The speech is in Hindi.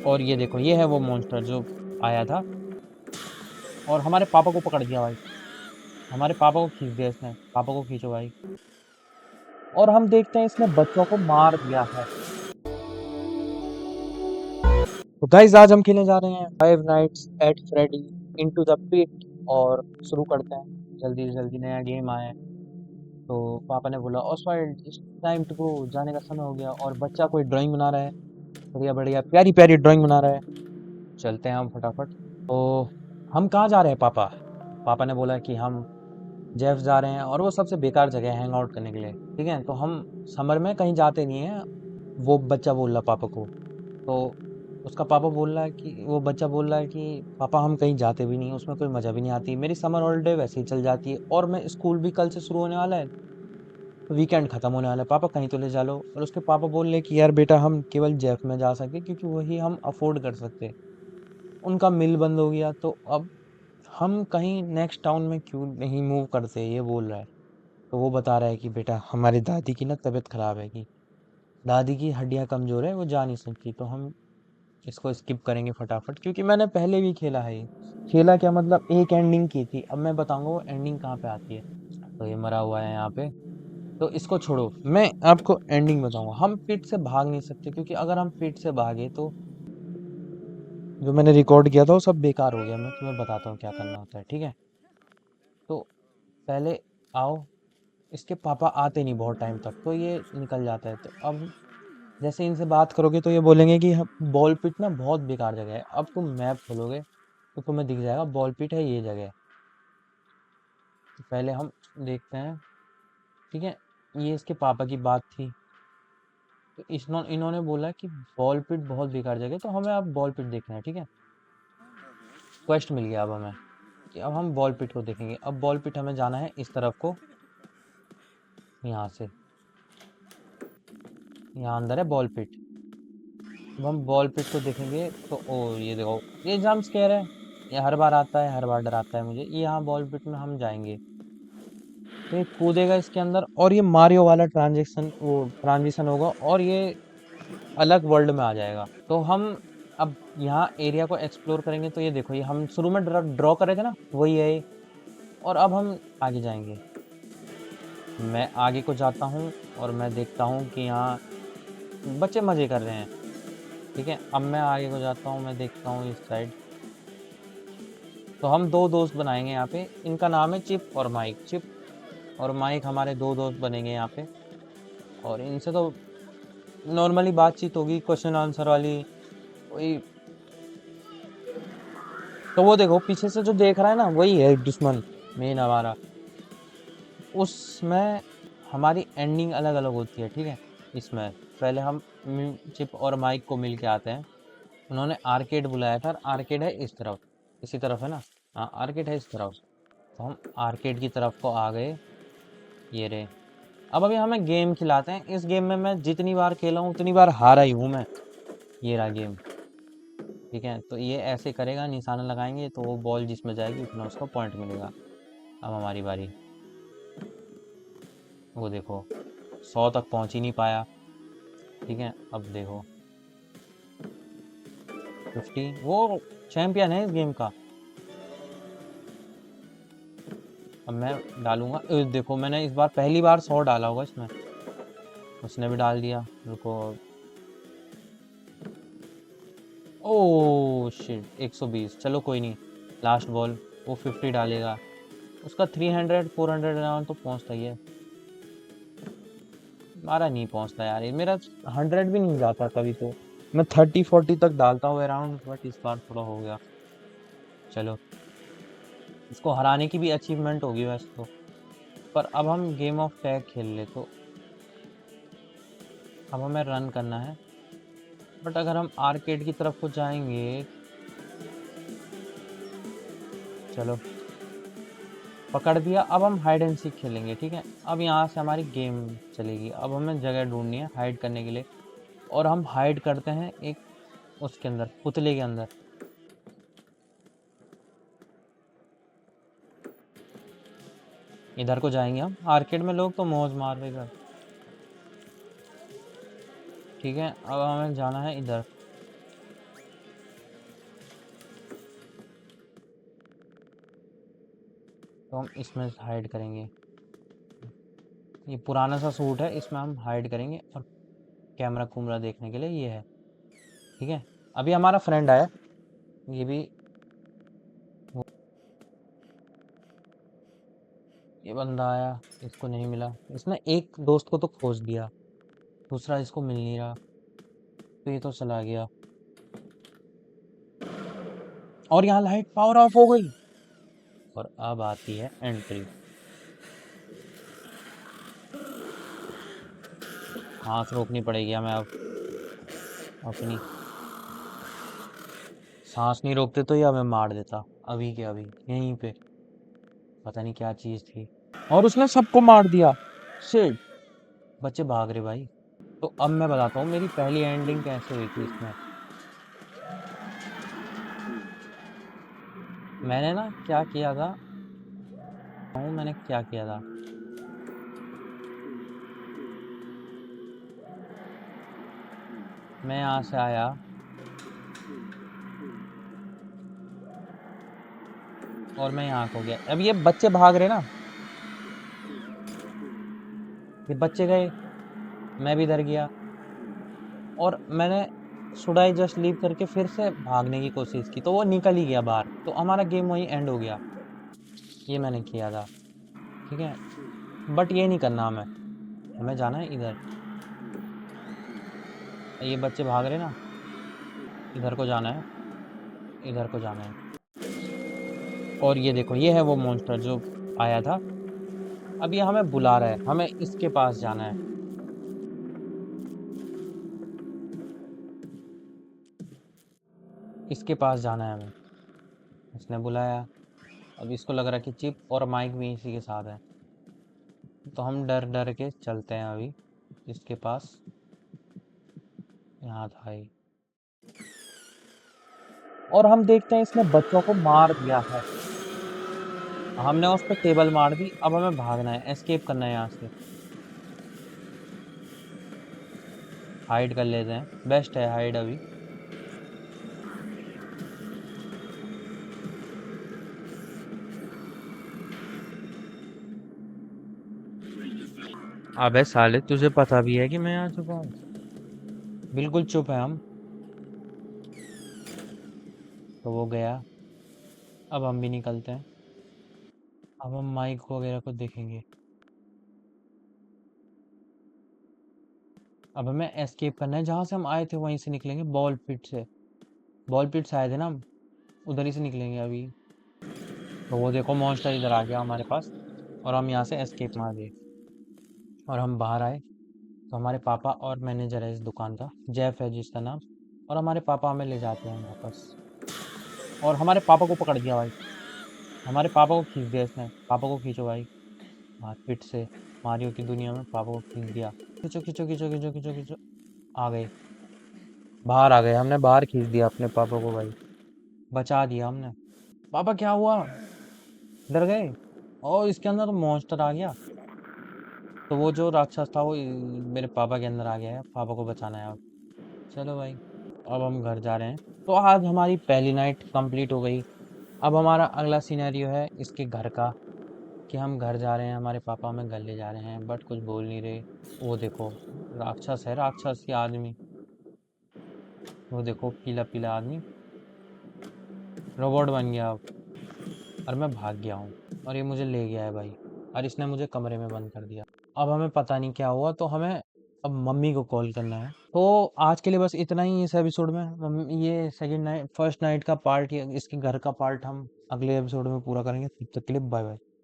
और ये देखो, ये है वो मॉन्स्टर जो आया था और हमारे पापा को पकड़ दिया भाई। हमारे पापा को खींच दिया इसने। पापा को खींचो भाई। और हम देखते हैं इसने बच्चों को मार दिया है। तो गाइस आज हम खेलने जा रहे हैं five nights at Freddy into the pit. और शुरू करते हैं जल्दी से जल्दी, नया गेम आया है। तो पापा ने बोला Oswald it's time to go, जाने का समय हो गया। और बच्चा कोई ड्राइंग बना रहा है, बढ़िया बढ़िया प्यारी प्यारी ड्राइंग बना रहा है। चलते हैं हम फटाफट। तो हम कहाँ जा रहे हैं पापा? पापा ने बोला कि हम जेफ जा रहे हैं और वो सबसे बेकार जगह है हैंग आउट करने के लिए। ठीक है, तो हम समर में कहीं जाते नहीं है। वो बच्चा बोल रहा पापा को। तो उसका पापा बोल रहा है कि वो बच्चा बोल रहा है कि पापा हम कहीं जाते भी नहीं, उसमें कोई मजा भी नहीं आती, मेरी समर हॉलीडे वैसे ही चल जाती है और मैं स्कूल भी कल से शुरू होने वाला है, वीकेंड खत्म होने वाला है, पापा कहीं तो ले जा लो। और उसके पापा बोल रहे कि यार बेटा हम केवल जेफ में जा सकते क्योंकि वही हम अफोर्ड कर सकते। उनका मिल बंद हो गया तो अब हम कहीं नेक्स्ट टाउन में क्यों नहीं मूव करते, ये बोल रहा है। तो वो बता रहा है कि बेटा हमारी दादी की ना तबीयत खराब है, कि दादी की हड्डियां कमजोर है, वो जा नहीं सकती, तो हम इसको स्किप करेंगे फटाफट क्योंकि मैंने पहले भी खेला है ये। खेला क्या मतलब, एक एंडिंग की थी, अब मैं बताऊंगा वो एंडिंग कहाँ पे आती है। तो ये मरा हुआ है यहाँ पे। तो इसको छोड़ो, मैं आपको एंडिंग बताऊंगा। हम पिट से भाग नहीं सकते क्योंकि अगर हम पिट से भागे तो जो मैंने रिकॉर्ड किया था वो सब बेकार हो गया। मैं तुम्हें बताता हूँ क्या करना होता है, ठीक है? तो पहले आओ। इसके पापा आते नहीं बहुत टाइम तक, तो ये निकल जाता है। तो अब जैसे इनसे बात करोगे तो ये बोलेंगे कि बॉल पिट ना बहुत बेकार जगह है। अब तुम मैप खोलोगे तो तुम्हें दिख जाएगा बॉल पिट है ये जगह। तो पहले हम देखते हैं, ठीक है? ये इसके पापा की बात थी। तो इन्होंने बोला कि बॉल पिट बहुत बेकार जगह है, तो हमें अब बॉल पिट देखना है, ठीक है? क्वेस्ट मिल गया अब हमें कि अब हम बॉल पिट को देखेंगे। अब बॉल पिट हमें जाना है इस तरफ को, यहाँ से। यहाँ अंदर है बॉल पिट। अब हम बॉल पिट को देखेंगे तो ओ ये देखो, ये जंप स्केयर है। ये हर बार आता है, हर बार डराता है मुझे। ये यहाँ बॉल पिट में हम जाएंगे तो ये कूदेगा इसके अंदर और ये मारियो वाला ट्रांजेक्शन वो ट्रांजिशन होगा और ये अलग वर्ल्ड में आ जाएगा। तो हम अब यहाँ एरिया को एक्सप्लोर करेंगे। तो ये देखो, ये हम शुरू में ड्रॉ कर रहे थे ना, वही है ये। और अब हम आगे जाएंगे। मैं आगे को जाता हूँ और मैं देखता हूँ कि यहाँ बच्चे मजे कर रहे हैं। ठीक है, अब मैं आगे को जाता हूँ, मैं देखता हूँ इस साइड। तो हम दो दोस्त बनाएंगे यहाँ पे, इनका नाम है चिप और माइक। चिप और माइक हमारे दो दोस्त बनेंगे यहाँ पे। और इनसे तो नॉर्मली बातचीत होगी, क्वेश्चन आंसर वाली वही। तो वो देखो पीछे से जो देख रहा है ना, वही है दुश्मन मेन हमारा। उसमें हमारी एंडिंग अलग अलग होती है, ठीक है? इसमें पहले हम चिप और माइक को मिल के आते हैं। उन्होंने आर्केड बुलाया था और आर्केड है इस तरफ, इसी तरफ है ना। हाँ, आर्केड है इस तरफ। तो हम आर्केड की तरफ को आ गए। ये रहे। अब अभी हमें गेम खिलाते हैं। इस गेम में मैं जितनी बार खेला हूँ उतनी बार हारा ही हूँ मैं। ये रहा गेम। ठीक है, तो ये ऐसे करेगा, निशाना लगाएंगे तो वो बॉल जिसमें जाएगी उतना उसको पॉइंट मिलेगा। अब हमारी बारी। वो देखो, 100 तक पहुंच ही नहीं पाया। ठीक है, अब देखो 50। वो चैंपियन है इस गेम का। अब मैं डालूंगा। देखो मैंने इस बार पहली बार 100 डाला होगा इसमें। उसने भी डाल दिया। रुको। Oh shit, 120। चलो कोई नहीं, लास्ट बॉल। वो 50 डालेगा। उसका 300 400 अराउंड तो पहुंचता ही है। हमारा नहीं पहुंचता यार, ये मेरा 100 भी नहीं जाता कभी। तो मैं 30 40 तक डालता हूँ अराउंड, बट इस बार थोड़ा हो गया। चलो, इसको हराने की भी अचीवमेंट होगी वैसे तो। पर अब हम गेम ऑफ टैग खेल ले तो अब हमें रन करना है। बट अगर हम आर्केड की तरफ को जाएंगे, चलो पकड़ दिया। अब हम हाइड एंड सीक खेलेंगे, ठीक है? अब यहाँ से हमारी गेम चलेगी। अब हमें जगह ढूंढनी है हाइड करने के लिए। और हम हाइड करते हैं एक उसके अंदर, पुतले के अंदर। इधर को जाएंगे हम। आर्केड में लोग तो मौज मार रहे इधर। ठीक है, अब हमें जाना है इधर। तो हम इसमें हाइड करेंगे। ये पुराना सा सूट है, इसमें हम हाइड करेंगे और कैमरा कुमरा देखने के लिए ये है। ठीक है, अभी हमारा फ्रेंड आया, ये भी ये बंदा आया, इसको नहीं मिला। इसने एक दोस्त को तो खोज दिया, दूसरा इसको मिल नहीं रहा, तो ये तो चला गया। और यहाँ लाइट पावर ऑफ हो गई और अब आती है एंट्री। सांस रोकनी पड़ेगी हमें अब अपनी। सांस नहीं रोकते तो ये हमें मार देता अभी के अभी यहीं पे। पता नहीं क्या चीज थी, और उसने सबको मार दिया। शिट, बच्चे भाग रहे भाई। तो अब मैं बताता हूँ मेरी पहली एंडिंग कैसे हुई थी इसमें। मैंने ना क्या किया था, मैंने क्या किया था, मैं यहाँ से आया और मैं यहाँ को गया। अब ये बच्चे भाग रहे ना, ये बच्चे गए, मैं भी इधर गया और मैंने शुड आई जस्ट लीव करके फिर से भागने की कोशिश की, तो वो निकल ही गया बाहर, तो हमारा गेम वहीं एंड हो गया। ये मैंने किया था। ठीक है, बट ये नहीं करना हमें, हमें जाना है इधर। ये बच्चे भाग रहे ना, इधर को जाना है, इधर को जाना है। और ये देखो, ये है वो मॉन्स्टर जो आया था। अब ये हमें बुला रहा है, हमें इसके पास जाना है। इसके पास जाना है हमें, इसने बुलाया। अब इसको लग रहा है कि चिप और माइक भी इसी के साथ है, तो हम डर डर के चलते हैं अभी इसके पास। यहाँ था ये, और हम देखते हैं इसने बच्चों को मार दिया है। हमने उस पर टेबल मार दी, अब हमें भागना है, एस्केप करना है यहाँ से। हाइड कर लेते हैं, बेस्ट है हाइड अभी। अबे साले, तुझे पता भी है कि मैं आ चुका हूँ। बिल्कुल चुप है हम। तो वो गया, अब हम भी निकलते हैं। अब हम माइक वगैरह को देखेंगे। अब हमें एस्केप करना है, जहाँ से हम आए थे वहीं से निकलेंगे, बॉल पिट से। बॉल पिट से आए थे ना हम, उधर ही से निकलेंगे अभी। तो वो देखो मॉन्स्टर इधर आ गया हमारे पास, और हम यहाँ से एस्केप मार दिए और हम बाहर आए। तो हमारे पापा और मैनेजर है इस दुकान का, जेफ है जिसका नाम, और हमारे पापा हमें ले जाते हैं वापस। और हमारे पापा को पकड़ दिया भाई, हमारे पापा को खींच दिया इसने। पापा को खींचो भाई, मारपीट से। मारियो की दुनिया में पापा को खींच दिया। खींचो खींचो खींचो खींचो खींचो खींचो। आ गए, बाहर आ गए, हमने बाहर खींच दिया अपने पापा को भाई, बचा दिया हमने। पापा क्या हुआ, डर गए? और इसके अंदर तो मॉन्स्टर आ गया। तो वो जो राक्षस था वो मेरे पापा के अंदर आ गया है, पापा को बचाना है अब। चलो भाई, अब हम घर जा रहे हैं। तो आज हमारी पहली नाइट कंप्लीट हो गई। अब हमारा अगला सिनेरियो है इसके घर का, कि हम घर जा रहे हैं, हमारे पापा हमें घर ले जा रहे हैं, बट कुछ बोल नहीं रहे। वो देखो, राक्षस है, राक्षस की आदमी। वो देखो पीला पीला आदमी रोबोट बन गया अब, और मैं भाग गया हूँ, और ये मुझे ले गया है भाई, और इसने मुझे कमरे में बंद कर दिया। अब हमें पता नहीं क्या हुआ, तो हमें अब मम्मी को कॉल करना है। तो आज के लिए बस इतना ही इस एपिसोड में। ये सेकंड नाइट, फर्स्ट नाइट का पार्ट, इसके घर का पार्ट हम अगले एपिसोड में पूरा करेंगे। तब तक के लिए बाय बाय।